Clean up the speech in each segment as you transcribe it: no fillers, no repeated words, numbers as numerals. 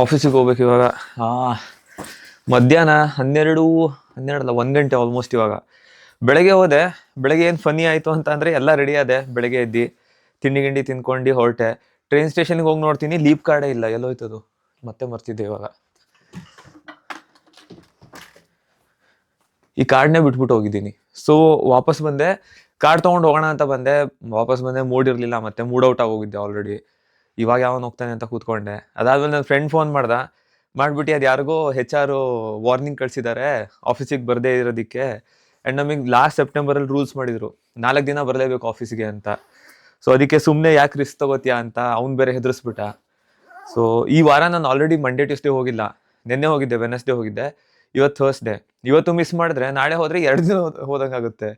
ಆಫೀಸಿಗೆ ಹೋಗ್ಬೇಕು ಇವಾಗ. ಮಧ್ಯಾಹ್ನ 1 ಗಂಟೆ ಆಲ್ಮೋಸ್ಟ್ ಇವಾಗ. ಬೆಳಗ್ಗೆ ಹೋದೆ. ಬೆಳಗ್ಗೆ ಏನು ಫನ್ನಿ ಆಯಿತು ಅಂತ ಅಂದರೆ ಎಲ್ಲ ರೆಡಿ ಆದೆ. ಬೆಳಗ್ಗೆ ಎದ್ದು ತಿಂಡಿ ತಿಂದ್ಕೊಂಡು ಹೊರಟೆ. ಟ್ರೈನ್ ಸ್ಟೇಷನ್ಗೆ ಹೋಗಿ ನೋಡ್ತೀನಿ, ಲೀಪ್ ಕಾರ್ಡೇ ಇಲ್ಲ. ಎಲ್ಲೋಯ್ತದು, ಮತ್ತೆ ಮರ್ತಿದ್ದೆ. ಇವಾಗ ಈ ಕಾರ್ಡ್ನೇ ಬಿಟ್ಬಿಟ್ಟು ಹೋಗಿದ್ದೀನಿ. ಸೊ ವಾಪಸ್ ಬಂದೆ. ಕಾರ್ಡ್ ತೊಗೊಂಡು ಹೋಗೋಣ ಅಂತ ಬಂದೆ. ವಾಪಸ್ ಬಂದೆ, ಮೂಡ್ ಇರಲಿಲ್ಲ. ಮತ್ತೆ ಮೂಡ್ ಔಟ್ ಆಗೋಗಿದ್ದೆ ಆಲ್ರೆಡಿ. ಇವಾಗ ಯಾವನು ಹೋಗ್ತಾನೆ ಅಂತ ಕೂತ್ಕೊಂಡೆ. ಅದಾದ್ಮೇಲೆ ನನ್ನ ಫ್ರೆಂಡ್ ಫೋನ್ ಮಾಡ್ಬಿಟ್ಟು ಅದು ಯಾರಿಗೋ HR ವಾರ್ನಿಂಗ್ ಕಳಿಸಿದ್ದಾರೆ ಆಫೀಸಿಗೆ ಬರದೇ ಇರೋದಕ್ಕೆ. ಆ್ಯಂಡ್ ನಮಗೆ ಲಾಸ್ಟ್ ಸೆಪ್ಟೆಂಬರಲ್ಲಿ ರೂಲ್ಸ್ ಮಾಡಿದರು, 4 ದಿನ ಬರಲೇಬೇಕು ಆಫೀಸಿಗೆ ಅಂತ. ಸೊ ಅದಕ್ಕೆ ಸುಮ್ಮನೆ ಯಾಕೆ ರಿಸ್ಕ್ ತಗೋತೀಯಾ ಅಂತ ಅವ್ನು ಬೇರೆ ಹೆದರಿಸ್ಬಿಟ್ಟ. ಸೊ ಈ ವಾರ ನಾನು ಆಲ್ರೆಡಿ ಮಂಡೇ ಟ್ಯೂಸ್ಡೇ ಹೋಗಿಲ್ಲ. ನಿನ್ನೆ ಹೋಗಿದ್ದೆ, ವೆನಸ್ಡೇ ಹೋಗಿದ್ದೆ, ಇವತ್ತು ಥರ್ಸ್ಡೇ. ಇವತ್ತು ಮಿಸ್ ಮಾಡಿದ್ರೆ ನಾಳೆ ಹೋದರೆ 2 ದಿನ ಹೋದಂಗಾಗುತ್ತೆ.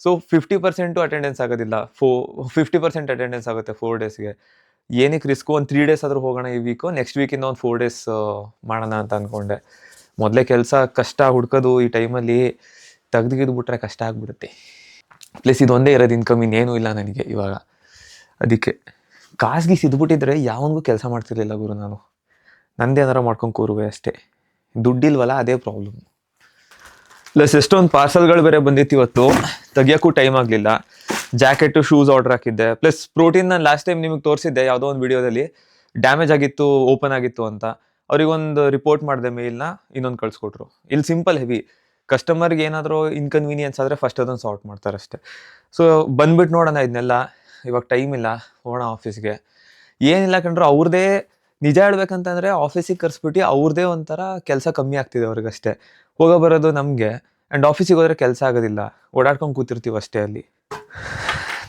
ಸೊ 50% ಅಟೆಂಡೆನ್ಸ್ ಆಗೋದಿಲ್ಲ. 50% ಅಟೆಂಡೆನ್ಸ್ ಆಗುತ್ತೆ 4 ಡೇಸ್ಗೆ. ಏನಕ್ಕೆ ರಿಸ್ಕು? ಒಂದು 3 ಡೇಸ್ ಆದರೂ ಹೋಗೋಣ ಈ ವೀಕು. ನೆಕ್ಸ್ಟ್ ವೀಕಿಂದ ಒಂದು 4 ಡೇಸ್ ಮಾಡೋಣ ಅಂತ ಅಂದ್ಕೊಂಡೆ. ಮೊದಲೇ ಕೆಲಸ ಕಷ್ಟ ಹುಡ್ಕೋದು ಈ ಟೈಮಲ್ಲಿ. ತೆಗೆದುಗಿದ್ಬಿಟ್ರೆ ಕಷ್ಟ ಆಗಿಬಿಡುತ್ತೆ. ಪ್ಲಸ್ ಇದೊಂದೇ ಇರೋದು ಇನ್ಕಮ್, ಇನ್ನೇನೂ ಇಲ್ಲ ನನಗೆ ಇವಾಗ. ಅದಕ್ಕೆ ಕಾಸಿಗೆ ಸಿದ್ಬಿಟ್ಟಿದ್ರೆ ಯಾವನಿಗೂ ಕೆಲಸ ಮಾಡ್ತಿರ್ಲಿಲ್ಲ ಗುರು. ನಾನು ನಂದೇನಾರು ಮಾಡ್ಕೊಂಡು ಕೂರುವೆ ಅಷ್ಟೇ. ದುಡ್ಡಿಲ್ವಲ್ಲ, ಅದೇ ಪ್ರಾಬ್ಲಮ್. ಪ್ಲಸ್ ಎಷ್ಟೊಂದು ಪಾರ್ಸಲ್ಗಳು ಬೇರೆ ಬಂದಿತ್ತು ಇವತ್ತು, ತೆಗಿಯೋಕ್ಕೂ ಟೈಮ್ ಆಗಲಿಲ್ಲ. ಜಾಕೆಟು, ಶೂಸ್ ಆರ್ಡರ್ ಹಾಕಿದ್ದೆ. ಪ್ಲಸ್ ಪ್ರೋಟೀನ್ ನಾನು ಲಾಸ್ಟ್ ಟೈಮ್ ನಿಮಗೆ ತೋರಿಸಿದ್ದೆ ಯಾವುದೋ ಒಂದು ವಿಡಿಯೋದಲ್ಲಿ. ಡ್ಯಾಮೇಜ್ ಆಗಿತ್ತು, ಓಪನ್ ಆಗಿತ್ತು ಅಂತ. ಅವ್ರಿಗೊಂದು ರಿಪೋರ್ಟ್ ಮಾಡಿದೆ ಮೇಲ್ನ, ಇನ್ನೊಂದು ಕಳಿಸ್ಕೊಟ್ರು. ಇಲ್ಲಿ ಸಿಂಪಲ್ ಹೆವಿ. ಕಸ್ಟಮರ್ಗೆ ಏನಾದರೂ ಇನ್ಕನ್ವೀನಿಯನ್ಸ್ ಆದರೆ ಫಸ್ಟ್ ಅದನ್ನು ಸಾರ್ಟ್ ಮಾಡ್ತಾರೆ ಅಷ್ಟೇ. ಸೊ ಬಂದ್ಬಿಟ್ಟು ನೋಡೋಣ ಇದನ್ನೆಲ್ಲ. ಇವಾಗ ಟೈಮ್ ಇಲ್ಲ, ಹೋಗೋಣ ಆಫೀಸ್ಗೆ. ಏನಿಲ್ಲ ಕಂಡ್ರು, ಅವ್ರದ್ದೇ ನಿಜ ಹೇಳ್ಬೇಕಂತಂದರೆ ಆಫೀಸಿಗೆ ಕರೆಸ್ಬಿಟ್ಟು ಅವ್ರದ್ದೇ ಒಂಥರ ಕೆಲಸ ಕಮ್ಮಿ ಆಗ್ತಿದೆ ಅವ್ರಿಗಷ್ಟೇ. ಹೋಗೋ ಬರೋದು ನಮಗೆ. ಆ್ಯಂಡ್ ಆಫೀಸಿಗೆ ಹೋದರೆ ಕೆಲಸ ಆಗೋದಿಲ್ಲ, ಓಡಾಡ್ಕೊಂಡು ಕೂತಿರ್ತೀವಿ ಅಷ್ಟೇ ಅಲ್ಲಿ.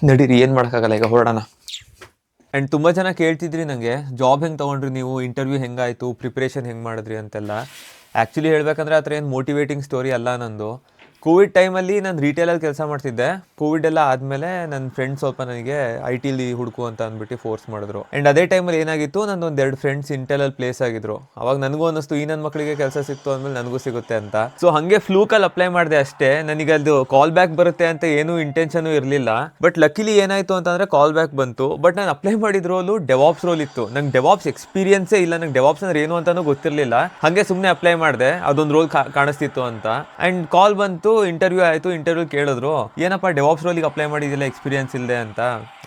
ನಡೀರಿ, ಏನು ಮಾಡೋಕ್ಕಾಗಲ್ಲ, ಈಗ ಹೊರಡೋಣ. ಆ್ಯಂಡ್ ತುಂಬ ಜನ ಕೇಳ್ತಿದ್ರಿ ನನಗೆ, ಜಾಬ್ ಹೆಂಗೆ ತೊಗೊಂಡ್ರಿ ನೀವು, ಇಂಟರ್ವ್ಯೂ ಹೆಂಗಾಯಿತು, ಪ್ರಿಪ್ರೇಷನ್ ಹೆಂಗೆ ಮಾಡಿದ್ರಿ ಅಂತೆಲ್ಲ. ಆ್ಯಕ್ಚುಲಿ ಹೇಳ್ಬೇಕಂದ್ರೆ ಆ ಥರ ಏನು ಮೋಟಿವೇಟಿಂಗ್ ಸ್ಟೋರಿ ಅಲ್ಲ ನಂದು. ಕೋವಿಡ್ ಟೈಮಲ್ಲಿ ನಾನು ರಿಟೇಲಲ್ಲಿ ಕೆಲಸ ಮಾಡ್ತಿದ್ದೆ. ಕೋವಿಡ್ ಎಲ್ಲ ಆದಮೇಲೆ ನನ್ನ ಫ್ರೆಂಡ್ಸ್ ಸ್ವಲ್ಪ ನನಗೆ IT ಹುಡುಕು ಅಂತ ಅಂದ್ಬಿಟ್ಟು ಫೋರ್ಸ್ ಮಾಡಿದ್ರು. ಆ್ಯಂಡ್ ಅದೇ ಟೈಮಲ್ಲಿ ಏನಾಗಿತ್ತು, ನಂದು 2 ಫ್ರೆಂಡ್ಸ್ ಇಂಟೆಲಲ್ಲಿ ಪ್ಲೇಸ್ ಆಗಿದ್ರು. ಅವಾಗ ನನಗೂ ಅನ್ನಿಸ್ತು, ಈ ನನ್ನ ಮಕ್ಕಳಿಗೆ ಕೆಲಸ ಸಿಕ್ತು ಅಂದಮೇಲೆ ನನಗೂ ಸಿಗುತ್ತೆ ಅಂತ. ಸೊ ಹಾಗೆ ಫ್ಲೂಕಲ್ಲಿ ಅಪ್ಲೈ ಮಾಡಿದೆ ಅಷ್ಟೇ. ನನಗೆ ಅದು ಕಾಲ್ ಬ್ಯಾಕ್ ಬರುತ್ತೆ ಅಂತ ಏನೂ ಇಂಟೆನ್ಷನು ಇರಲಿಲ್ಲ. ಬಟ್ ಲಕ್ಕಿಲಿ ಏನಾಯಿತು ಅಂತಂದರೆ ಕಾಲ್ ಬ್ಯಾಕ್ ಬಂತು. ಬಟ್ ನಾನು ಅಪ್ಲೈ ಮಾಡಿದ ರೋಲು ಡೆವಾಪ್ಸ್ ರೋಲ್ ಇತ್ತು. ನಂಗೆ ಡೆವಾಪ್ಸ್ ಎಕ್ಸ್ಪೀರಿಯನ್ಸೇ ಇಲ್ಲ. ನಂಗೆ ಡೆವಾಪ್ಸ್ ಅಂದ್ರೆ ಏನು ಅಂತಲೂ ಗೊತ್ತಿರಲಿಲ್ಲ. ಹಾಗೆ ಸುಮ್ಮನೆ ಅಪ್ಲೈ ಮಾಡಿದೆ, ಅದೊಂದು ರೋಲ್ ಕಾಣಿಸ್ತಿತ್ತು ಅಂತ. ಆ್ಯಂಡ್ ಕಾಲ್ ಬಂತು, ಇಂಟರ್ವ್ಯೂ ಆಯಿತು. ಇಂಟರ್ವ್ಯೂ ಕೇಳಿದ್ರು, ಏನಪ್ಪ ಡೆವಾಪ್ಸ್ ರೋಲಿಗೆ ಅಪ್ಲೈ ಮಾಡಿದಿಲ್ಲ, ಎಕ್ಸ್ಪೀರಿಯನ್ಸ್ ಇಲ್ಲದೆ ಅಂತ.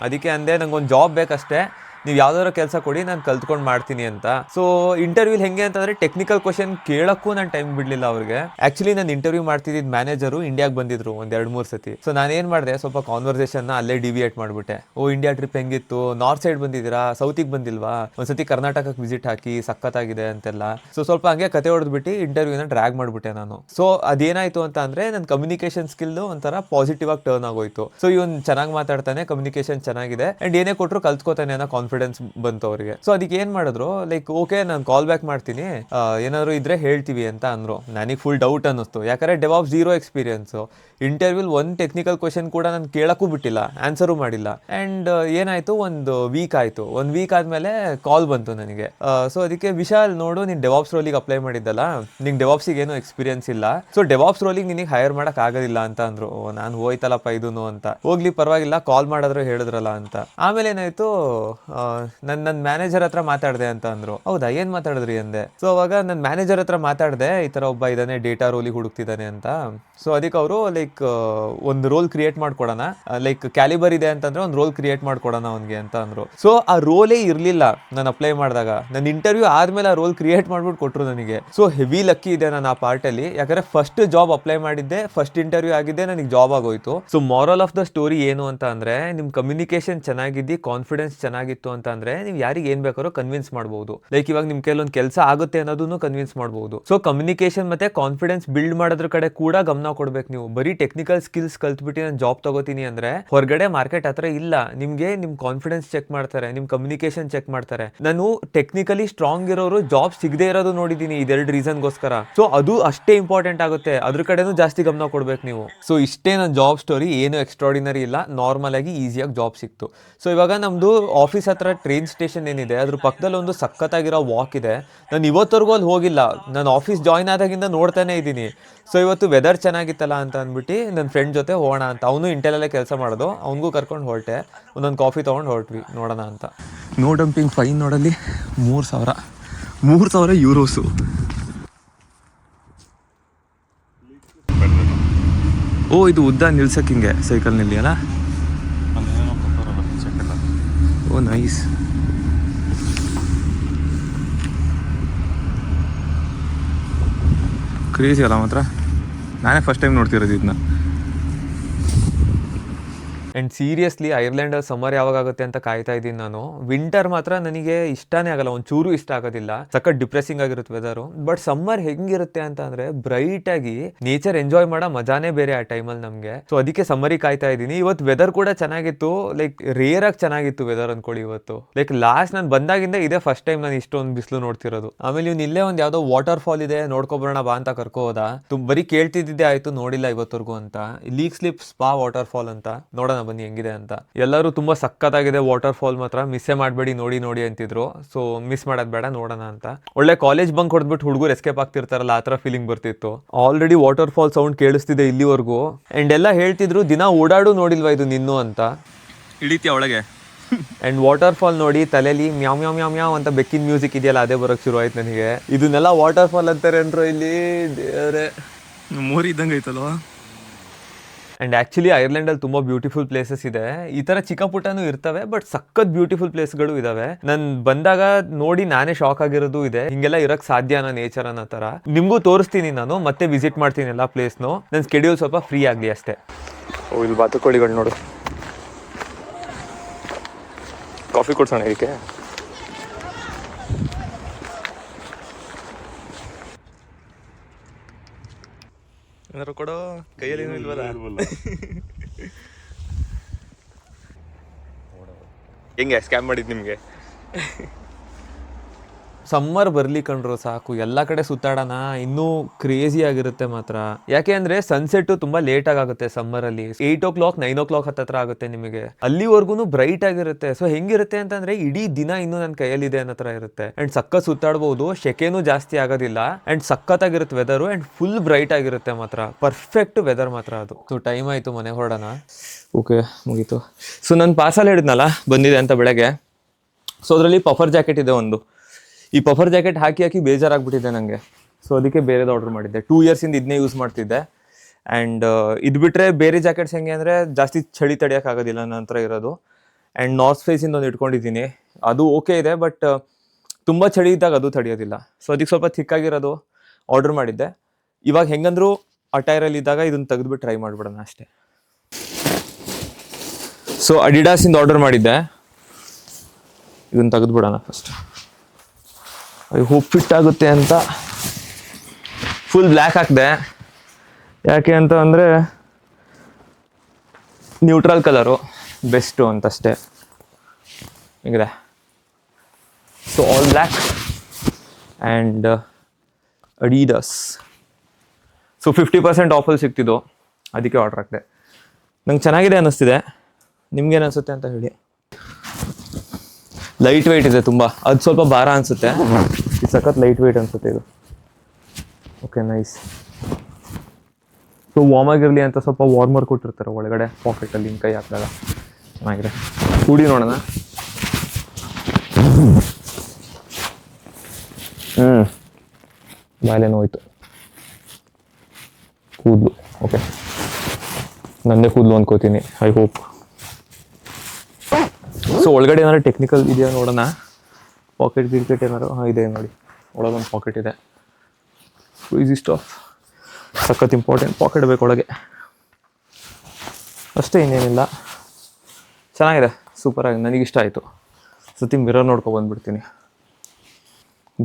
ಅದಕ್ಕೆ ಅಂದೆ, ನಂಗೊಂದು ಜಾಬ್ ಬೇಕಷ್ಟೇ, ನೀವು ಯಾವ್ದಾದ್ರು ಕೆಲಸ ಕೊಡಿ, ನಾನು ಕಲ್ತ್ಕೊಂಡು ಮಾಡ್ತೀನಿ ಅಂತ. ಸೊ ಇಂಟರ್ವ್ಯೂಲಿ ಹೆಂಗೆ ಅಂತಂದರೆ, ಟೆಕ್ನಿಕಲ್ ಕ್ವಶನ್ ಕೇಳೋಕ್ಕೂ ನಾನು ಟೈಮ್ ಬಿಡಲಿಲ್ಲ ಅವ್ರಿಗೆ. ಆ್ಯಕ್ಚುಲಿ ನಾನು ಇಂಟರ್ವ್ಯೂ ಮಾಡ್ತಿದ್ದ ಮ್ಯಾನೇಜರು ಇಂಡಿಯಾಗೆ ಬಂದಿದ್ರು ಒಂದು 2-3 ಸತಿ. ಸೊ ನಾನೇನು ಮಾಡಿದೆ, ಸ್ವಲ್ಪ ಕಾನ್ವರ್ಸೇಷನ್ನ ಅಲ್ಲೇ ಡಿವಿಯೇಟ್ ಮಾಡಿಬಿಟ್ಟೆ. ಇಂಡಿಯಾ ಟ್ರಿಪ್ ಹೆಂಗಿತ್ತು, ನಾರ್ತ್ ಸೈಡ್ ಬಂದಿದ್ದೀರಾ, ಸೌತಿಗೆ ಬಂದಿಲ್ವಾ, ಒಂದ್ಸತಿ ಕರ್ನಾಟಕಕ್ಕೆ ವಿಸಿಟ್ ಹಾಕಿ, ಸಖತ್ತಾಗಿದೆ ಅಂತೆಲ್ಲ. ಸೊ ಸ್ವಲ್ಪ ಹಂಗೆ ಕತೆ ಹೊಡೆದ್ಬಿಟ್ಟು ಇಂಟರ್ವ್ಯೂನ ಡ್ರ್ಯಾಗ್ ಮಾಡಿಬಿಟ್ಟೆ ನಾನು. ಸೊ ಅದೇನಾಯಿತು ಅಂತ ಅಂದರೆ, ನನ್ನ ಕಮ್ಯುನಿಕೇಷನ್ ಸ್ಕಿಲ್ಲು ಒಂಥರ ಪಾಸಿಟಿವ್ ಆಗಿ ಟರ್ನ್ ಆಗೋಯ್ತು. ಸೊ ಇವನು ಚೆನ್ನಾಗಿ ಮಾತಾಡ್ತಾನೆ, ಕಮ್ಯುನಿಕೇಷನ್ ಚೆನ್ನಾಗಿದೆ, ಆ್ಯಂಡ್ ಏನೇ ಕೊಟ್ಟರು ಕಲ್ತ್ಕೋತಾನೆ ಅನ್ನೋ ಕಾನ್ಫಿಡೆನ್ಸ್ ಬಂತು ಅವರಿಗೆ. ಸೊ ಅದಕ್ಕೆ ಏನು ಮಾಡಿದ್ರು, ಲೈಕ್ ಓಕೆ ನಾನು ಕಾಲ್ ಬ್ಯಾಕ್ ಮಾಡ್ತೀನಿ, ಏನಾದ್ರು ಇದ್ರೆ ಹೇಳ್ತೀವಿ ಅಂತ ಅಂದರು. ನನಗೆ ಫುಲ್ ಡೌಟ್ ಅನ್ನಿಸ್ತು, ಯಾಕಂದರೆ ಡೆವಾಪ್ಸ್ 0 ಎಕ್ಸ್ಪೀರಿಯನ್ಸು. ಇಂಟರ್ವ್ಯೂಲಿ ಒಂದು ಟೆಕ್ನಿಕಲ್ ಕ್ವಶನ್ ಕೂಡ ನಾನು ಕೇಳೋಕ್ಕೂ ಬಿಟ್ಟಿಲ್ಲ, ಆನ್ಸರು ಮಾಡಿಲ್ಲ. ಆ್ಯಂಡ್ ಏನಾಯಿತು, ಒಂದು ವೀಕ್ ಆಯಿತು. 1 ವೀಕ್ ಆದಮೇಲೆ ಕಾಲ್ ಬಂತು ನನಗೆ. ಸೊ ಅದಕ್ಕೆ, ವಿಶಾಲ್ ನೋಡು, ನೀನು ಡೆವಾಪ್ಸ್ ರೋಲಿಗೆ ಅಪ್ಲೈ ಮಾಡಿದ್ದಲ್ಲ, ನಿಂಗೆ ಡೆವಾಪ್ಸಿಗೆ ಏನೂ ಎಕ್ಸ್ಪೀರಿಯನ್ಸ್ ಇಲ್ಲ, ಸೊ ಡೆವಾಪ್ಸ್ ರೋಲಿಗೆ ನಿನಗೆ ಹೈರ್ ಮಾಡೋಕೆ ಆಗೋದಿಲ್ಲ ಅಂತ ಅಂದರು. ನಾನು ಹೋಯ್ತಲ್ಲಪ್ಪ ಇದೂ ಅಂತ. ಹೋಗ್ಲಿ ಪರವಾಗಿಲ್ಲ, ಕಾಲ್ ಮಾಡಿದ್ರು ಹೇಳಿದ್ರಲ್ಲ ಅಂತ. ಆಮೇಲೆ ಏನಾಯಿತು, ನನ್ನ ಮ್ಯಾನೇಜರ್ ಹತ್ರ ಮಾತಾಡಿದೆ ಅಂತ ಅಂದರು. ಹೌದಾ, ಏನು ಮಾತಾಡಿದ್ರಿ ಅಂದೆ. ಸೊ ಅವಾಗ ನನ್ನ ಮ್ಯಾನೇಜರ್ ಹತ್ರ ಮಾತಾಡಿದೆ, ಈ ಥರ ಒಬ್ಬ ಇದ್ದಾನೆ, ಡೇಟಾ ರೋಲಿಗೆ ಹುಡುಕ್ತಿದ್ದಾನೆ ಅಂತ. ಸೊ ಅದಕ್ಕೆ ಅವರು ಲೈಕ್ ಒಂದು ರೋಲ್ ಕ್ರಿಯೇಟ್ ಮಾಡ್ಕೊಡೋಣ, ಲೈಕ್ ಕ್ಯಾಲಿಬರ್ ಇದೆ ಅಂತಂದ್ರೆ ಒಂದು ರೋಲ್ ಕ್ರಿಯೇಟ್ ಮಾಡ್ಕೊಡೋಣ ಅವನಿಗೆ ಅಂತ ಅಂದರು. ಸೊ ಆ ರೋಲೇ ಇರಲಿಲ್ಲ ನಾನು ಅಪ್ಲೈ ಮಾಡಿದಾಗ. ನನ್ನ ಇಂಟರ್ವ್ಯೂ ಆದಮೇಲೆ ಆ ರೋಲ್ ಕ್ರಿಯೇಟ್ ಮಾಡ್ಬಿಟ್ಟು ಕೊಟ್ಟರು ನನಗೆ. ಸೊ ಹೆವಿ ಲಕ್ಕಿ ಇದೆ ನಾನು ಆ ಪಾರ್ಟಲ್ಲಿ, ಯಾಕಂದರೆ ಫಸ್ಟ್ ಜಾಬ್ ಅಪ್ಲೈ ಮಾಡಿದ್ದೆ, ಫಸ್ಟ್ ಇಂಟರ್ವ್ಯೂ ಆಗಿದ್ದೆ, ನನಗೆ ಜಾಬ್ ಆಗೋಯ್ತು. So moral of the story ಏನು ಅಂತ ಅಂದರೆ, ನಿಮ್ಮ ಕಮ್ಯುನಿಕೇಷನ್ ಚೆನ್ನಾಗಿದ್ದು, ಕಾನ್ಫಿಡೆನ್ಸ್ ಚೆನ್ನಾಗಿತ್ತು ಅಂತ ಅಂದರೆ, ನೀವು ಯಾರಿಗೆ ಏನು ಬೇಕಾದ್ರೂ ಕನ್ವಿನ್ಸ್ ಮಾಡ್ಬೋದು. ಲೈಕ್ ಇವಾಗ ನಿಮ್ಮ ಕೆಲವೊಂದು ಕೆಲಸ ಆಗುತ್ತೆ ಅನ್ನೋದನ್ನು ಕನ್ವಿನ್ಸ್ ಮಾಡ್ಬೋದು. ಸೊ ಕಮ್ಯುನಿಕೇಷನ್ ಮತ್ತೆ ಕಾನ್ಫಿಡೆನ್ಸ್ ಬಿಲ್ಡ್ ಮಾಡೋದ್ರ ಕಡೆ ಕೂಡ ಗಮನ ಕೊಡ್ಬೇಕು. ನೀವು ಬರೀ ಟೆಕ್ನಿಕಲ್ ಸ್ಕಿಲ್ಸ್ ಕಲ್ತ್ಬಿಟ್ಟು ನಾನು ಜಾಬ್ ತಗೋತೀನಿ ಅಂದರೆ, ಹೊರಗಡೆ ಮಾರ್ಕೆಟ್ ಹತ್ರ ಇಲ್ಲ. ನಿಮಗೆ ನಿಮ್ಮ ಕಾನ್ಫಿಡೆನ್ಸ್ ಚೆಕ್ ಮಾಡ್ತಾರೆ, ನಿಮ್ಮ ಕಮ್ಯುನಿಕೇಷನ್ ಚೆಕ್ ಮಾಡ್ತಾರೆ. ನಾನು ಟೆಕ್ನಿಕಲಿ ಸ್ಟ್ರಾಂಗ್ ಇರೋರು ಜಾಬ್ ಸಿಗದೆ ಇರೋದು ನೋಡಿದ್ದೀನಿ, ಇದೆರಡು ರೀಸನ್ಗೋಸ್ಕರ. ಸೊ ಅದು ಅಷ್ಟೇ ಇಂಪಾರ್ಟೆಂಟ್ ಆಗುತ್ತೆ, ಅದ್ರ ಕಡೆನೂ ಜಾಸ್ತಿ ಗಮನ ಕೊಡ್ಬೇಕು ನೀವು. ಸೊ ಇಷ್ಟೇ ನನ್ನ ಜಾಬ್ ಸ್ಟೋರಿ, ಏನು ಎಕ್ಸ್ಟ್ರಾರ್ಡಿನರಿ ಇಲ್ಲ, ನಾರ್ಮಲ್ ಆಗಿ ಈಸಿಯಾಗಿ ಜಾಬ್ ಸಿಕ್ತು. ಸೊ ಇವಾಗ ನಮ್ಮದು ಆಫೀಸ್ ಹತ್ರ ಟ್ರೈನ್ ಸ್ಟೇಷನ್ ಏನಿದೆ, ಅದ್ರ ಪಕ್ಕದಲ್ಲಿ ಒಂದು ಸಖತ್ತಾಗಿರೋ ವಾಕ್ ಇದೆ. ನಾನು ಇವತ್ತವರೆಗೂ ಅಲ್ಲಿ ಹೋಗಿಲ್ಲ, ನಾನು ಆಫೀಸ್ ಜಾಯ್ನ್ ಆದಾಗಿಂದ ನೋಡ್ತಾನೆ ಇದ್ದೀನಿ. ಸೊ ಇವತ್ತು ವೆದರ್ ಚೆನ್ನಾಗಿತ್ತಲ್ಲ ಅಂತ ಅಂದ್ಬಿಟ್ಟು ನನ್ನ ಫ್ರೆಂಡ್ ಜೊತೆ ಹೋಗೋಣ ಅಂತ, ಅವನು ಇಂಟೆಲಲ್ಲೇ ಕೆಲಸ ಮಾಡೋದು, ಅವನಿಗೂ ಕರ್ಕೊಂಡು ಹೊರಟೆ. ಒಂದೊಂದು ಕಾಫಿ ತೊಗೊಂಡು ಹೊರಟ್ವಿ, ನೋಡೋಣ ಅಂತ. ನೋ ಡಂಪಿಂಗ್ ಫೈನ್ ನೋಡಲ್ಲಿ 3000. 3,000 ಯೂರೋಸು. ಓ ಇದು ಉದ್ದ ನಿಲ್ಸಕ್ಕೆ ಹಿಂಗೆ ಸೈಕಲ್ ನಿಲ್ಲಿ ಅಲ್ಲ. ಓ ನೈಸ್. ಕ್ರೇಜಿ ಅಲ್ಲ ಮಾತ್ರ. ನಾನೇ ಫಸ್ಟ್ ಟೈಮ್ ನೋಡ್ತಿರೋದು ಇದನ್ನ. ಆ್ಯಂಡ್ ಸೀರಿಯಸ್ಲಿ ಐರ್ಲೆಂಡಲ್ಲಿ ಸಮ್ಮರ್ ಯಾವಾಗ ಆಗುತ್ತೆ ಅಂತ ಕಾಯ್ತಾ ಇದ್ದೀನಿ ನಾನು. ವಿಂಟರ್ ಮಾತ್ರ ನನಗೆ ಇಷ್ಟನೇ ಆಗಲ್ಲ, ಒಂಚೂರು ಇಷ್ಟ ಆಗೋದಿಲ್ಲ. ಸಖತ್ ಡಿಪ್ರೆಸಿಂಗ್ ಆಗಿರುತ್ತೆ ವೆದರು. ಬಟ್ ಸಮ್ಮರ್ ಹೆಂಗಿರುತ್ತೆ ಅಂತ ಅಂದ್ರೆ ಬ್ರೈಟ್ ಆಗಿ ನೇಚರ್ ಎಂಜಾಯ್ ಮಾಡೋ ಮಜಾನೇ ಬೇರೆ ಆ ಟೈಮಲ್ಲಿ ನಮಗೆ. ಸೊ ಅದಕ್ಕೆ ಸಮ್ಮರಿಗೆ ಕಾಯ್ತಾ ಇದ್ದೀನಿ. ಇವತ್ತು ವೆದರ್ ಕೂಡ ಚೆನ್ನಾಗಿತ್ತು, ಲೈಕ್ ರೇರ್ ಆಗಿ ಚೆನ್ನಾಗಿತ್ತು ವೆದರ್ ಅನ್ಕೊಳ್ಳಿ ಇವತ್ತು. ಲೈಕ್ ಲಾಸ್ಟ್ ನಾನು ಬಂದಾಗಿಂದ ಇದೇ ಫಸ್ಟ್ ಟೈಮ್ ನಾನು ಇಷ್ಟೊಂದು ಬಿಸಿಲು ನೋಡ್ತಿರೋದು. ಆಮೇಲೆ ಇವ್ನು ಇಲ್ಲೇ ಒಂದು ಯಾವ್ದೋ ವಾಟರ್ ಫಾಲ್ ಇದೆ ನೋಡ್ಕೊಬರೋಣ ಬಾ ಅಂತ ಕರ್ಕೋ ಹೋದ. ಬರೀ ಕೇಳ್ತಿದ್ದೆ ಆಯ್ತು, ನೋಡಿಲ್ಲ ಇವತ್ತವರೆಗೂ ಅಂತ. Leak slip spa water fall ಅಂತ, ನೋಡೋಣ ಬನ್ನಿ ಹೆಂಗಿದೆ ಅಂತ. ಎಲ್ಲರೂ ತುಂಬಾ ಸಕ್ಕತ್ತಾಗಿದೆ ವಾಟರ್ ಫಾಲ್ ಮಾತ್ರ, ಮಿಸ್ಸೇ ಮಾಡಬೇಡಿ, ನೋಡಿ ನೋಡಿ ಅಂತಿದ್ರು. ಸೊ ಮಿಸ್ ಮಾಡೋದ್ ಬೇಡ, ನೋಡೋಣ ಅಂತ. ಒಳ್ಳೆ ಕಾಲೇಜ್ ಬಂಕ್ ಹೊಡೆದ್ಬಿಟ್ಟು ಹುಡುಗರು ಎಸ್ಕೇಪ್ ಆಗ್ತಿರ್ತಾರಲ್ಲ, ಆ ತರ ಫೀಲಿಂಗ್ ಬರ್ತಿತ್ತು. ಆಲ್ರೆಡಿ ವಾಟರ್ ಫಾಲ್ ಸೌಂಡ್ ಕೇಳಿಸ್ತಿದೆ ಇಲ್ಲಿವರೆಗೂ. ಅಂಡ್ ಎಲ್ಲ ಹೇಳ್ತಿದ್ರು ದಿನ ಓಡಾಡು ನೋಡಿಲ್ವಾ ಇದು ನಿನ್ನು ಅಂತ. ಹಿಡಿತೀಯ ಒಳಗೆ. ಅಂಡ್ ವಾಟರ್ ಫಾಲ್ ನೋಡಿ ತಲೆಯಲ್ಲಿ ಮ್ಯಾವ್ ಮ್ಯಾವ್ ಮ್ಯಾವ್ ಮ್ಯಾವ್ ಅಂತ ಬೆಕ್ಕಿನ ಮ್ಯೂಸಿಕ್ ಇದೆಯಲ್ಲ, ಅದೇ ಬರೋಕ್ ಶುರು ಆಯ್ತು ನನಗೆ. ಇದನ್ನೆಲ್ಲ ವಾಟರ್ ಫಾಲ್ ಅಂತಾರೆ ಅಂದ್ರು ಇಲ್ಲಿ. ದೇವ್ರೆ, ಮೋರಿ ಇದ್ದಂಗೆ ಐತಲ್ವಾ. ಆ್ಯಂಡ್ ಆ್ಯಕ್ಚುಲಿ ಐರ್ಲೆಂಡಲ್ಲಿ ತುಂಬ ಬ್ಯೂಟಿಫುಲ್ ಪ್ಲೇಸಸ್ ಇದೆ. ಈ ಥರ ಚಿಕ್ಕ ಪುಟ್ಟನೂ ಇರ್ತವೆ, ಬಟ್ ಸಖತ್ ಬ್ಯೂಟಿಫುಲ್ ಪ್ಲೇಸ್ಗಳು ಇದಾವೆ. ನಾನು ಬಂದಾಗ ನೋಡಿ ನಾನೇ ಶಾಕ್ ಆಗಿರೋದು ಇದೆ, ಹಿಂಗೆಲ್ಲ ಇರೋಕ್ಕೆ ಸಾಧ್ಯನಾ ನೇಚರ್ ಅನ್ನೋ ಥರ. ನಿಮಗೂ ತೋರಿಸ್ತೀನಿ, ನಾನು ಮತ್ತೆ ವಿಸಿಟ್ ಮಾಡ್ತೀನಿ ಎಲ್ಲ ಪ್ಲೇಸ್ನು. ನನ್ನ ಸ್ಕೆಡ್ಯೂಲ್ ಸ್ವಲ್ಪ ಫ್ರೀ ಆಗಲಿ ಅಷ್ಟೇ. ಓ ಇಲ್ಲಿ ಬಾತುಕೋಳಿಗಳು ನೋಡು. ಕಾಫಿ ಕೊಡ್ಸೋಣ ಇದಕ್ಕೆ. ಏನಾರು ಕೊಡೋ, ಕೈಯಲ್ಲಿ ಏನೂ ಇಲ್ವಲ್ಲ. ಹೆಂಗೆ ಸ್ಕ್ಯಾಮ್ ಮಾಡಿದ್ದು ನಿಮಗೆ? ಸಮ್ಮರ್ ಬರ್ಲಿ ಕಂಡ್ರು ಸಾಕು, ಎಲ್ಲ ಕಡೆ ಸುತ್ತಾಡೋಣ. ಇನ್ನೂ ಕ್ರೇಜಿ ಆಗಿರುತ್ತೆ ಮಾತ್ರ. ಯಾಕೆ ಅಂದ್ರೆ ಸನ್ಸೆಟ್ ತುಂಬಾ ಲೇಟ್ ಆಗುತ್ತೆ ಸಮ್ಮರ್ ಅಲ್ಲಿ. 8 o'clock 9 o'clock ಹತ್ರ ಆಗುತ್ತೆ ನಿಮಗೆ. ಅಲ್ಲಿವರೆಗೂ ಬ್ರೈಟ್ ಆಗಿರುತ್ತೆ. ಸೊ ಹೆಂಗಿರುತ್ತೆ ಅಂತಂದ್ರೆ ಇಡೀ ದಿನ ಇನ್ನೂ ನನ್ನ ಕೈಯಲ್ಲಿದೆ ಅನ್ನೋ ತರ ಇರುತ್ತೆ. ಅಂಡ್ ಸಖತ್ ಸುತ್ತಾಡ್ಬಹುದು, ಶೆಕೆನೂ ಜಾಸ್ತಿ ಆಗೋದಿಲ್ಲ. ಅಂಡ್ ಸಖತ್ತಾಗಿರುತ್ತೆ ವೆದರ್. ಅಂಡ್ ಫುಲ್ ಬ್ರೈಟ್ ಆಗಿರುತ್ತೆ ಮಾತ್ರ. ಪರ್ಫೆಕ್ಟ್ ವೆದರ್ ಮಾತ್ರ ಅದು. ಸೊ ಟೈಮ್ ಆಯ್ತು, ಮನೆ ಹೊರಡೋಣ. ಓಕೆ ಮುಗೀತು. ಸೊ ನಾನು ಪಾರ್ಸಲ್ ಹೇಳಿದ್ನಲ್ಲ ಬಂದಿದೆ ಅಂತ ಬೆಳಗ್ಗೆ. ಸೊ ಅದರಲ್ಲಿ ಪಫರ್ ಜಾಕೆಟ್ ಇದೆ ಒಂದು. ಈ ಪಫರ್ ಜಾಕೆಟ್ ಹಾಕಿ ಹಾಕಿ ಬೇಜಾರಾಗ್ಬಿಟ್ಟಿದೆ ನನಗೆ. ಸೊ ಅದಕ್ಕೆ ಬೇರೆದು ಆರ್ಡರ್ ಮಾಡಿದ್ದೆ. 2 years ಇದನ್ನೇ ಯೂಸ್ ಮಾಡ್ತಿದ್ದೆ. ಆ್ಯಂಡ್ ಇದು ಬಿಟ್ಟರೆ ಬೇರೆ ಜಾಕೆಟ್ಸ್ ಹೆಂಗೆ ಅಂದರೆ ಜಾಸ್ತಿ ಚಳಿ ತಡೆಯೋಕ್ಕಾಗೋದಿಲ್ಲ ನನ್ನ ಹತ್ರ ಇರೋದು. ಆ್ಯಂಡ್ ನಾರ್ತ್ ಫೇಸಿಂದ ಒಂದು ಇಟ್ಕೊಂಡಿದ್ದೀನಿ, ಅದು ಓಕೆ ಇದೆ. ಬಟ್ ತುಂಬ ಚಳಿ ಇದ್ದಾಗ ಅದು ತಡೆಯೋದಿಲ್ಲ. ಸೊ ಅದಕ್ಕೆ ಸ್ವಲ್ಪ ಥಿಕ್ಕಾಗಿರೋದು ಆರ್ಡರ್ ಮಾಡಿದ್ದೆ. ಇವಾಗ ಹೆಂಗಂದ್ರು ಅಟೈರಲ್ಲಿ ಇದ್ದಾಗ ಇದನ್ನು ತೆಗೆದುಬಿಟ್ಟು ಟ್ರೈ ಮಾಡಿಬಿಡೋಣ ಅಷ್ಟೇ. ಸೊ ಅಡಿಡಾಸಿಂದ ಆರ್ಡರ್ ಮಾಡಿದ್ದೆ, ಇದನ್ನು ತೆಗೆದುಬಿಡೋಣ ಫಸ್ಟ್. ಐ ಹೋಪ್ ಫಿಟ್ ಆಗುತ್ತೆ ಅಂತ ಫುಲ್ ಬ್ಲ್ಯಾಕ್ ಹಾಕಿದೆ. ಯಾಕೆ ಅಂತ ಅಂದರೆ ನ್ಯೂಟ್ರಲ್ ಕಲರು ಬೆಸ್ಟು ಅಂತಷ್ಟೇ. ಹಿಂಗಿದೆ. So all black and Adidas. So 50% ಆಫಲ್ಲಿ ಸಿಗ್ತಿದ್ದು, ಅದಕ್ಕೆ ಆರ್ಡ್ರ್ ಹಾಕಿದೆ. ನಂಗೆ ಚೆನ್ನಾಗಿದೆ ಅನ್ನಿಸ್ತಿದೆ. ನಿಮ್ಗೇನು ಅನಿಸುತ್ತೆ ಅಂತ ಹೇಳಿ. ಲೈಟ್ ವೆಯ್ಟ್ ಇದೆ ತುಂಬ, ಅದು ಸ್ವಲ್ಪ ಭಾರ ಅನಿಸುತ್ತೆ. ಇದು ಸಖತ್ ಲೈಟ್ ವೆಯ್ಟ್ ಅನಿಸುತ್ತೆ ಇದು. Okay nice. ಸೊ ವಾರ್ಮ್ ಆಗಿರಲಿ ಅಂತ ಸ್ವಲ್ಪ ವಾರ್ಮರ್ ಕೊಟ್ಟಿರ್ತಾರೆ ಒಳಗಡೆ ಪಾಕೆಟಲ್ಲಿ, ಹಿಂಗೆ ಕೈ ಹಾಕಿದಾಗ ಚೆನ್ನಾಗಿದೆ. ಕೂಡಿ ನೋಡೋಣ. ಬಾಯಲ್ಲೇನೋ ಹೋಯ್ತು. ಕೂದಲು ಓಕೆ, ನನ್ನದೇ ಕೂದಲು ಅಂದ್ಕೋತೀನಿ. I hope. ಸೊ ಒಳಗಡೆ ಏನಾದ್ರು ಟೆಕ್ನಿಕಲ್ ಇದೆಯಾ ನೋಡೋಣ. ಪಾಕೆಟ್ ಗಿರ್ಕೆಟ್ ಏನಾರು ಇದೆ ನೋಡಿ, ಒಳಗೊಂದು ಪಾಕೆಟ್ ಇದೆ. ಈಸಿ ಸ್ಟಾಫ್, ಸಖತ್ ಇಂಪಾರ್ಟೆಂಟ್ ಪಾಕೆಟ್ ಬೇಕು ಒಳಗೆ ಅಷ್ಟೇ, ಇನ್ನೇನಿಲ್ಲ. ಚೆನ್ನಾಗಿದೆ, ಸೂಪರಾಗಿ, ನನಗಿಷ್ಟ ಆಯಿತು. ಸತಿ ಮಿರರ್ ನೋಡ್ಕೊ ಬಂದುಬಿಡ್ತೀನಿ.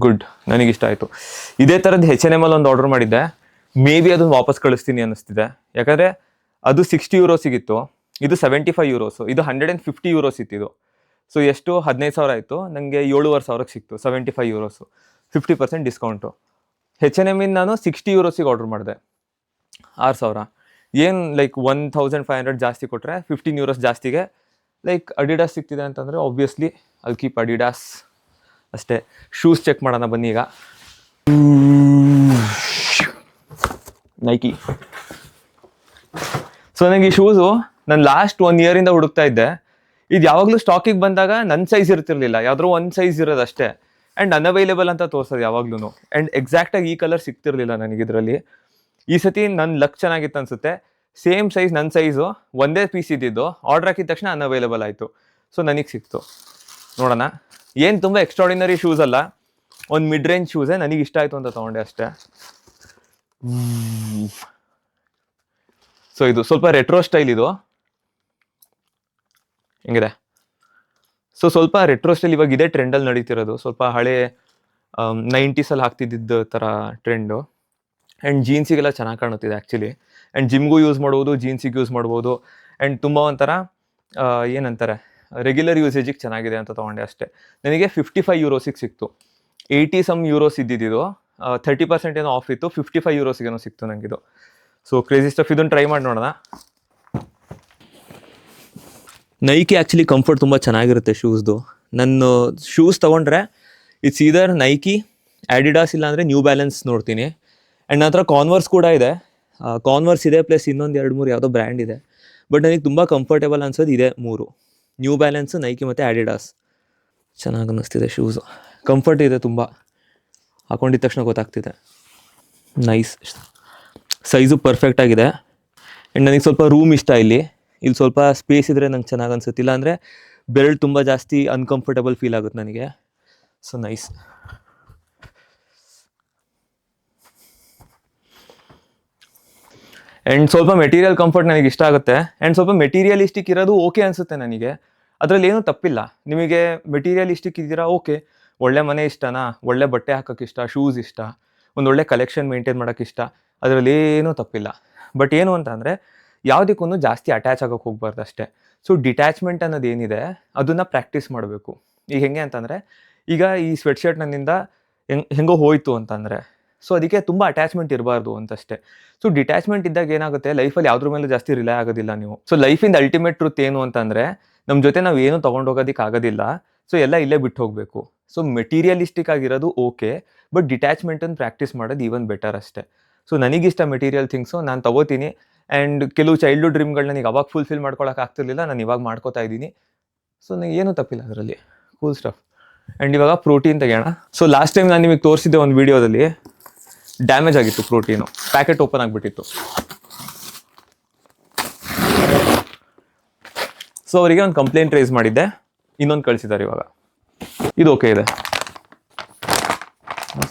ಗುಡ್, ನನಗಿಷ್ಟ ಆಯಿತು. ಇದೇ ಥರದ್ದು H&M ಒಂದು ಆರ್ಡರ್ ಮಾಡಿದ್ದೆ. ಮೇ ಬಿ ಅದನ್ನು ವಾಪಸ್ ಕಳಿಸ್ತೀನಿ ಅನ್ನಿಸ್ತಿದೆ. ಯಾಕಂದರೆ ಅದು 60 euros ಸಿಗಿತ್ತು, ಇದು 75 euros. ಇದು 150 euros ಇತ್ತಿದು. ಸೊ ಎಷ್ಟು 15,000 ಆಯಿತು. ನನಗೆ 7,500 ಸಿಕ್ತು. 75 euros, 50% ಡಿಸ್ಕೌಂಟು. H&M ನಾನು 60 euros ಆರ್ಡರ್ ಮಾಡಿದೆ, 6,000. ಏನು ಲೈಕ್ 1,500 ಜಾಸ್ತಿ ಕೊಟ್ಟರೆ 15 euros ಜಾಸ್ತಿಗೆ ಲೈಕ್ ಅಡಿಡಾಸ್ ಸಿಗ್ತಿದೆ ಅಂತಂದರೆ ಆಬ್ವಿಯಸ್ಲಿ ಅಲ್ಲಿ ಕೀಪ್ ಅಡಿಡಾಸ್ ಅಷ್ಟೇ. ಶೂಸ್ ಚೆಕ್ ಮಾಡೋಣ ಬನ್ನಿ ಈಗ. ನೈಕಿ. ಸೊ ನನಗೆ ಈ ಶೂಸು ನಾನು ಲಾಸ್ಟ್ 1 year ಹುಡುಕ್ತಾ ಇದ್ದೆ. ಇದು ಯಾವಾಗಲೂ ಸ್ಟಾಕಿಗೆ ಬಂದಾಗ ನನ್ನ ಸೈಜ್ ಇರ್ತಿರ್ಲಿಲ್ಲ, ಯಾವ್ದಾದ್ರು ಒಂದು ಸೈಜ್ ಇರೋದಷ್ಟೇ. ಆ್ಯಂಡ್ ಅನ್ಅವೈಲೇಬಲ್ ಅಂತ ತೋರಿಸೋದು ಯಾವಾಗ್ಲೂ. ಆ್ಯಂಡ್ ಎಕ್ಸಾಕ್ಟಾಗಿ ಈ ಕಲರ್ ಸಿಗ್ತಿರ್ಲಿಲ್ಲ ನನಗೆ ಇದರಲ್ಲಿ. ಈ ಸತಿ ನನ್ನ ಲಕ್ ಚೆನ್ನಾಗಿತ್ತು ಅನ್ಸುತ್ತೆ. ಸೇಮ್ ಸೈಜ್ ನನ್ನ ಸೈಜು ಒಂದೇ ಪೀಸ್ ಇದ್ದಿದ್ದು, ಆರ್ಡರ್ ಹಾಕಿದ ತಕ್ಷಣ ಅನ್ಅವೈಲೇಬಲ್ ಆಯಿತು. ಸೊ ನನಗೆ ಸಿಕ್ತು. ನೋಡೋಣ. ಏನು ತುಂಬ ಎಕ್ಸ್ಟ್ರಾಡಿನರಿ ಶೂಸ್ ಅಲ್ಲ, ಒಂದು ಮಿಡ್ ರೇಂಜ್ ಶೂಸೇ, ನನಗೆ ಇಷ್ಟ ಆಯಿತು ಅಂತ ತೊಗೊಂಡೆ ಅಷ್ಟೇ. ಸೊ ಇದು ಸ್ವಲ್ಪ ರೆಟ್ರೋ ಸ್ಟೈಲ್ ಇದು ಹೆಂಗಿದೆ. ಸೊ ಸ್ವಲ್ಪ ರೆಟ್ರೋ ಸ್ಟೈಲ್ ಇವಾಗ ಇದೇ ಟ್ರೆಂಡಲ್ಲಿ ನಡೀತಿರೋದು, ಸ್ವಲ್ಪ ಹಳೆ 90s ಹಾಕ್ತಿದ್ದ ಥರ ಟ್ರೆಂಡು. ಆ್ಯಂಡ್ ಜೀನ್ಸಿಗೆಲ್ಲ ಚೆನ್ನಾಗಿ ಕಾಣುತ್ತಿದೆ ಆ್ಯಕ್ಚುಲಿ. ಆ್ಯಂಡ್ ಜಿಮ್ಗೂ ಯೂಸ್ ಮಾಡ್ಬೋದು, ಜೀನ್ಸಿಗೆ ಯೂಸ್ ಮಾಡ್ಬೋದು. ಆ್ಯಂಡ್ ತುಂಬ ಒಂಥರ ಏನಂತಾರೆ ರೆಗ್ಯುಲರ್ ಯೂಸೇಜಿಗೆ ಚೆನ್ನಾಗಿದೆ ಅಂತ ತೊಗೊಂಡೆ ಅಷ್ಟೇ. ನನಗೆ 55 ಯೂರೋಸಿಗೆ ಸಿಕ್ತು. 80 ಸಮ್ ಯೂರೋಸ್ ಇದ್ದಿದ್ದು, 30% ಏನೋ ಆಫ್ ಇತ್ತು, 55 ಯೂರೋಸಿಗೇನೋ ಸಿಕ್ತು ನನಗಿದು. So crazy stuff. ಇದನ್ನು ಟ್ರೈ ಮಾಡಿ ನೋಡೋಣ. ನೈಕಿ ಆ್ಯಕ್ಚುಲಿ ಕಂಫರ್ಟ್ ತುಂಬ ಚೆನ್ನಾಗಿರುತ್ತೆ ಶೂಸ್ದು. ನಾನು ಶೂಸ್ ತೊಗೊಂಡ್ರೆ ಇಟ್ಸ್ ಈದರ್ ನೈಕಿ, ಆ್ಯಡಿಡಾಸ್ ಇಲ್ಲಾಂದರೆ ನ್ಯೂ ಬ್ಯಾಲೆನ್ಸ್ ನೋಡ್ತೀನಿ. ಆ್ಯಂಡ್ ನನ್ನ ಹತ್ರ ಕಾನ್ವರ್ಸ್ ಕೂಡ ಇದೆ. ಕಾನ್ವರ್ಸ್ ಇದೆ, ಪ್ಲಸ್ ಇನ್ನೊಂದು 2-3 ಯಾವುದೋ ಬ್ರ್ಯಾಂಡ್ ಇದೆ. ಬಟ್ ನನಗೆ ತುಂಬ ಕಂಫರ್ಟೇಬಲ್ ಅನ್ಸೋದು ಇದೆ 3: ನ್ಯೂ ಬ್ಯಾಲೆನ್ಸು, ನೈಕಿ ಮತ್ತು ಆ್ಯಡಿಡಾಸ್. ಚೆನ್ನಾಗಿ ಅನ್ನಿಸ್ತಿದೆ ಶೂಸು, ಕಂಫರ್ಟ್ ಇದೆ ತುಂಬ, ಹಾಕೊಂಡಿದ್ದ ತಕ್ಷಣ ಗೊತ್ತಾಗ್ತಿದೆ. ನೈಸ್, ಸೈಜು ಪರ್ಫೆಕ್ಟ್ ಆಗಿದೆ. ಆ್ಯಂಡ್ ನನಗೆ ಸ್ವಲ್ಪ ರೂಮ್ ಇಷ್ಟ ಇಲ್ಲಿ ಸ್ವಲ್ಪ ಸ್ಪೇಸ್ ಇದ್ದರೆ ನಂಗೆ ಚೆನ್ನಾಗಿ ಅನ್ಸುತ್ತಿಲ್ಲ ಅಂದರೆ ಬೆರಳು ತುಂಬ ಜಾಸ್ತಿ ಅನ್ಕಂಫರ್ಟಬಲ್ ಫೀಲ್ ಆಗುತ್ತೆ ನನಗೆ. So nice. ಆ್ಯಂಡ್ ಸ್ವಲ್ಪ ಮೆಟೀರಿಯಲ್ ಕಂಫರ್ಟ್ ನನಗೆ ಇಷ್ಟ ಆಗುತ್ತೆ. ಆ್ಯಂಡ್ ಸ್ವಲ್ಪ ಮೆಟೀರಿಯಲಿಸ್ಟಿಕ್ ಇರೋದು ಓಕೆ ಅನಿಸುತ್ತೆ ನನಗೆ. ಅದರಲ್ಲಿ ಏನೂ ತಪ್ಪಿಲ್ಲ. ನಿಮಗೆ ಮೆಟೀರಿಯಲಿಸ್ಟಿಕ್ ಇದ್ದೀರಾ, ಓಕೆ. ಒಳ್ಳೆ ಮನೆ ಇಷ್ಟನಾ, ಒಳ್ಳೆ ಬಟ್ಟೆ ಹಾಕೋಕ್ಕೆ ಇಷ್ಟ, ಶೂಸ್ ಇಷ್ಟ, ಒಂದು ಒಳ್ಳೆ ಕಲೆಕ್ಷನ್ ಮೇಂಟೈನ್ ಮಾಡೋಕ್ಕೆ ಇಷ್ಟ, ಅದರಲ್ಲಿ ಏನೂ ತಪ್ಪಿಲ್ಲ. ಬಟ್ ಏನು ಅಂತ ಅಂದರೆ ಯಾವುದಕ್ಕೂ ಜಾಸ್ತಿ ಅಟ್ಯಾಚ್ ಆಗೋಕ್ಕೆ ಹೋಗ್ಬಾರ್ದು ಅಷ್ಟೇ. ಸೊ ಡಿಟ್ಯಾಚ್ಮೆಂಟ್ ಅನ್ನೋದು ಏನಿದೆ ಅದನ್ನು ಪ್ರಾಕ್ಟೀಸ್ ಮಾಡಬೇಕು. ಈಗ ಹೆಂಗೆ ಅಂತಂದರೆ, ಈಗ ಈ ಸ್ವೆಟ್ ಶರ್ಟ್ ನನ್ನಿಂದ ಹೆಂಗೋ ಹೋಯಿತು ಅಂತಂದರೆ, ಸೊ ಅದಕ್ಕೆ ತುಂಬ ಅಟ್ಯಾಚ್ಮೆಂಟ್ ಇರಬಾರ್ದು ಅಂತಷ್ಟೇ. ಸೊ ಡಿಟ್ಯಾಚ್ಮೆಂಟ್ ಇದ್ದಾಗ ಏನಾಗುತ್ತೆ, ಲೈಫಲ್ಲಿ ಯಾವುದ್ರ ಮೇಲೆ ಜಾಸ್ತಿ ರಿಲೈ ಆಗೋದಿಲ್ಲ ನೀವು. ಸೊ ಲೈಫಿಂದ ಅಲ್ಟಿಮೇಟ್ ಟ್ರೂತ್ ಏನು ಅಂತಂದರೆ, ನಮ್ಮ ಜೊತೆ ನಾವು ಏನು ತೊಗೊಂಡೋಗೋದಕ್ಕೆ ಆಗೋದಿಲ್ಲ. ಸೊ ಎಲ್ಲ ಇಲ್ಲೇ ಬಿಟ್ಟು ಹೋಗಬೇಕು. ಸೊ ಮೆಟೀರಿಯಲಿಸ್ಟಿಕ್ ಆಗಿರೋದು ಓಕೆ, ಬಟ್ ಡಿಟ್ಯಾಚ್ಮೆಂಟನ್ನು ಪ್ರಾಕ್ಟೀಸ್ ಮಾಡೋದು ಈವನ್ ಬೆಟರ್ ಅಷ್ಟೇ. ಸೊ ನನಗಿಷ್ಟ ಮೆಟೀರಿಯಲ್ ಥಿಂಗ್ಸು, ನಾನು ತೊಗೋತೀನಿ. ಆ್ಯಂಡ್ ಕೆಲವು ಚೈಲ್ಡ್ಹುಡ್ ಡ್ರೀಮ್ಗಳನ್ನ ನನಗೆ ಅವಾಗ ಫುಲ್ಫಿಲ್ ಮಾಡ್ಕೊಳಕ್ಕೆ ಆಗ್ತಿರ್ಲಿಲ್ಲ, ನಾನು ಇವಾಗ ಮಾಡ್ಕೋತಾ ಇದ್ದೀನಿ. ಸೊ ನನಗೆ ಏನೂ ತಪ್ಪಿಲ್ಲ ಅದರಲ್ಲಿ. Cool stuff. ಆ್ಯಂಡ್ ಇವಾಗ ಪ್ರೋಟೀನ್ ತೆಗೋಣ. ಸೊ ಲಾಸ್ಟ್ ಟೈಮ್ ನಾನು ನಿಮಗೆ ತೋರಿಸಿದ್ದೆ ಒಂದು ವೀಡಿಯೋದಲ್ಲಿ, ಡ್ಯಾಮೇಜ್ ಆಗಿತ್ತು ಪ್ರೋಟೀನು, ಪ್ಯಾಕೆಟ್ ಓಪನ್ ಆಗಿಬಿಟ್ಟಿತ್ತು. ಸೊ ಅವರಿಗೆ ಒಂದು ಕಂಪ್ಲೇಂಟ್ ರೈಸ್ ಮಾಡಿದ್ದೆ, ಇನ್ನೊಂದು ಕಳಿಸಿದ್ದಾರೆ ಇವಾಗ. ಇದು ಓಕೆ ಇದೆ,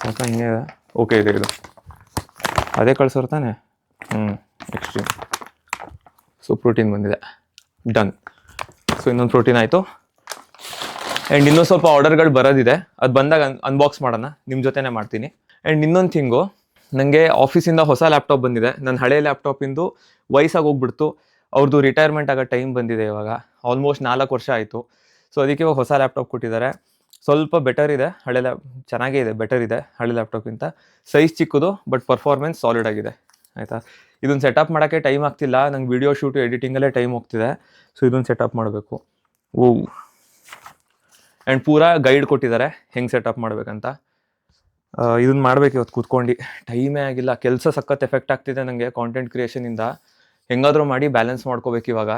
ಸಾಕ ಹಿಂಗೆ ಇದೆ, ಓಕೆ ಇದೆ ಇದು. ಅದೇ ಕಳ್ಸೋರು ತಾನೆ. ಎಕ್ಸ್ಟ್ರೀಮ್. ಸೊ ಪ್ರೋಟೀನ್ ಬಂದಿದೆ, ಡನ್. ಸೊ ಇನ್ನೊಂದು ಪ್ರೋಟೀನ್ ಆಯಿತು. ಆ್ಯಂಡ್ ಇನ್ನೂ ಸ್ವಲ್ಪ ಆರ್ಡರ್ಗಳು ಬರೋದಿದೆ, ಅದು ಬಂದಾಗ ಅನ್ಬಾಕ್ಸ್ ಮಾಡೋಣ, ನಿಮ್ಮ ಜೊತೆನೇ ಮಾಡ್ತೀನಿ. ಆ್ಯಂಡ್ ಇನ್ನೊಂದು ಥಿಂಗು, ನನಗೆ ಆಫೀಸಿಂದ ಹೊಸ ಲ್ಯಾಪ್ಟಾಪ್ ಬಂದಿದೆ. ನನ್ನ ಹಳೆ ಲ್ಯಾಪ್ಟಾಪಿಂದು ವಯಸ್ಸಾಗಿ ಹೋಗ್ಬಿಡ್ತು, ಅವ್ರದ್ದು ರಿಟೈರ್ಮೆಂಟ್ ಆಗೋ ಟೈಮ್ ಬಂದಿದೆ ಇವಾಗ. ಆಲ್ಮೋಸ್ಟ್ 4 ವರ್ಷ ಆಯಿತು. ಸೊ ಅದಕ್ಕೆ ಇವಾಗ ಹೊಸ ಲ್ಯಾಪ್ಟಾಪ್ ಕೊಟ್ಟಿದ್ದಾರೆ. ಸ್ವಲ್ಪ ಬೆಟರ್ ಇದೆ, ಚೆನ್ನಾಗೇ ಇದೆ, ಬೆಟರ್ ಇದೆ ಹಳೆ ಲ್ಯಾಪ್ಟಾಪಿಂತ. ಸೈಜ್ ಚಿಕ್ಕದು, ಬಟ್ ಪರ್ಫಾರ್ಮೆನ್ಸ್ ಸಾಲಿಡ್ ಆಗಿದೆ. ಆಯಿತಾ, ಇದನ್ನು ಸೆಟಪ್ ಮಾಡೋಕ್ಕೆ ಟೈಮ್ ಆಗ್ತಿಲ್ಲ ನಂಗೆ, ವಿಡಿಯೋ ಶೂಟು ಎಡಿಟಿಂಗಲ್ಲೇ ಟೈಮ್ ಹೋಗ್ತಿದೆ. ಸೊ ಇದನ್ನು ಸೆಟಪ್ ಮಾಡಬೇಕು. ಆ್ಯಂಡ್ ಪೂರಾ ಗೈಡ್ ಕೊಟ್ಟಿದ್ದಾರೆ ಹೆಂಗೆ ಸೆಟಪ್ ಮಾಡಬೇಕಂತ. ಇದನ್ನು ಮಾಡ್ಬೇಕು ಇವತ್ತು ಕೂತ್ಕೊಂಡು, ಟೈಮೇ ಆಗಿಲ್ಲ. ಕೆಲಸ ಸಖತ್ ಎಫೆಕ್ಟ್ ಆಗ್ತಿದೆ ನನಗೆ ಕಾಂಟೆಂಟ್ ಕ್ರಿಯೇಷನಿಂದ. ಹೆಂಗಾದರೂ ಮಾಡಿ ಬ್ಯಾಲೆನ್ಸ್ ಮಾಡ್ಕೋಬೇಕು ಇವಾಗ.